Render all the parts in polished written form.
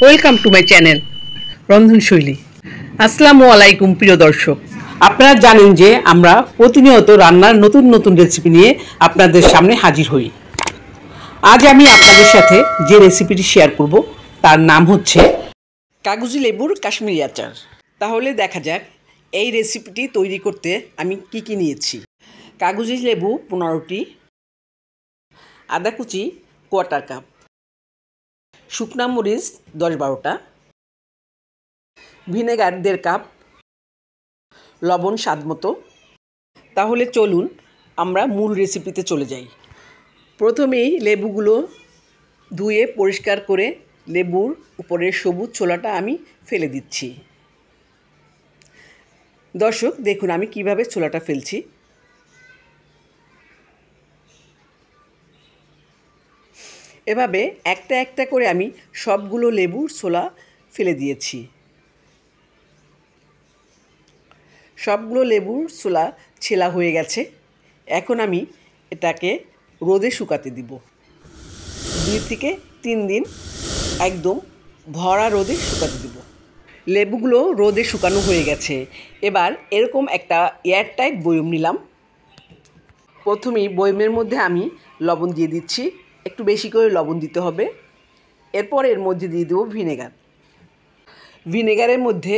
Welcome to my channel রন্ধনশৈলী। আসসালামু আলাইকুম প্রিয় দর্শক। আপনারা জানেন যে আমরা প্রতিনিয়ত রান্নার নতুন নতুন রেসিপি নিয়ে আপনাদের সামনে হাজির হই। আজ আমি আপনাদের সাথে যে রেসিপিটি শেয়ার করব তার নাম হচ্ছে কাগজি লেবুর কাশ্মীরি আচার। তাহলে দেখা যাক এই রেসিপিটি তৈরি করতে আমি কি কি নিয়েছি। কাগজি লেবু 15টি, আদা কুচি কোয়ার্টার কাপ, শুকনা মরিচ 10-12টা, ভিনেগার 1.5 কাপ, লবণ স্বাদ মতো। তাহলে চলুন আমরা মূল রেসিপিতে চলে যাই। প্রথমেই লেবুগুলো ধুয়ে পরিষ্কার করে লেবুর উপরের সবুজ ছোলাটা আমি ফেলে দিচ্ছি। দর্শক দেখুন আমি কিভাবে ছোলাটা ফেলছি। এভাবে একটা একটা করে আমি সবগুলো লেবুর ছোলা ফেলে দিয়েছি। সবগুলো লেবুর ছোলা ছেলা হয়ে গেছে। এখন আমি এটাকে রোদে শুকাতে দিব। 2 থেকে 3 দিন একদম ভরা রোদে শুকাতে দিব। লেবুগুলো রোদে শুকানো হয়ে গেছে। এবার এরকম একটা এয়ারটাইট বয়ম নিলাম। প্রথমেই বয়মের মধ্যে আমি লবণ দিয়ে দিচ্ছি, একটু বেশি করে লবণ দিতে হবে। এরপর এর মধ্যে দিয়ে দেবো ভিনেগার। ভিনেগারের মধ্যে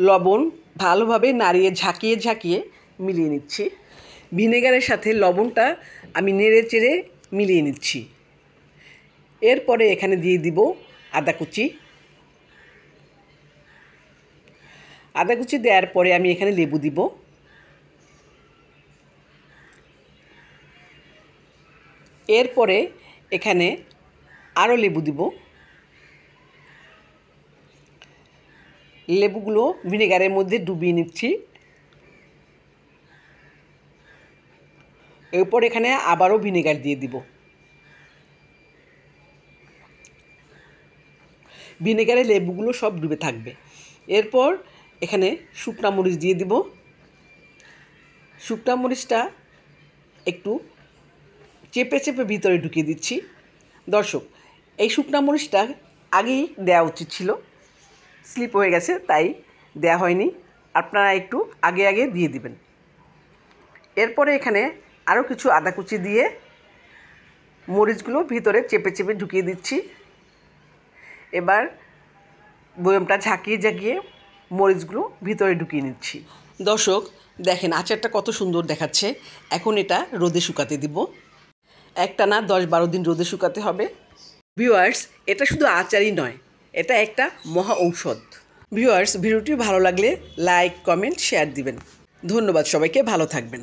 লবণ ভালোভাবে নাড়িয়ে ঝাঁকিয়ে ঝাঁকিয়ে মিলিয়ে নিচ্ছি। ভিনেগারের সাথে লবণটা আমি নেড়ে চেড়ে মিলিয়ে নিচ্ছি। এরপরে এখানে দিয়ে দিব আদা কুচি। আদা কুচি দেওয়ার পরে আমি এখানে লেবু দিব। এরপরে এখানে আরও লেবু দিব। লেবুগুলো ভিনেগারের মধ্যে ডুবিয়ে নিচ্ছি। এরপর এখানে আবারও ভিনেগার দিয়ে দিব। ভিনেগারে লেবুগুলো সব ডুবে থাকবে। এরপর এখানে শুকনা মরিচ দিয়ে দিব। শুকনা মরিচটা একটু চেপে চেপে ভিতরে ঢুকিয়ে দিচ্ছি। দর্শক এই শুকনা মরিচটা আগেই দেওয়া উচিত ছিল, স্লিপ হয়ে গেছে তাই দেওয়া হয়নি। আপনারা একটু আগে আগে দিয়ে দিবেন। এরপরে এখানে আরও কিছু আদা কুচি দিয়ে মরিচগুলো ভিতরে চেপে চেপে ঢুকিয়ে দিচ্ছি। এবার বয়মটা ঝাঁকিয়ে ঝাঁকিয়ে মরিচগুলো ভিতরে ঢুকিয়ে নিচ্ছি। দর্শক দেখেন আচারটা কত সুন্দর দেখাচ্ছে। এখন এটা রোদে শুকাতে দিব। একটানা 10-12 দিন রোদে শুকাতে হবে। ভিউয়ার্স এটা শুধু আচারই নয়, এটা একটা মহা ঔষধ। ভিউয়ার্স ভিডিওটি ভালো লাগলে লাইক, কমেন্ট, শেয়ার দিবেন। ধন্যবাদ সবাইকে, ভালো থাকবেন।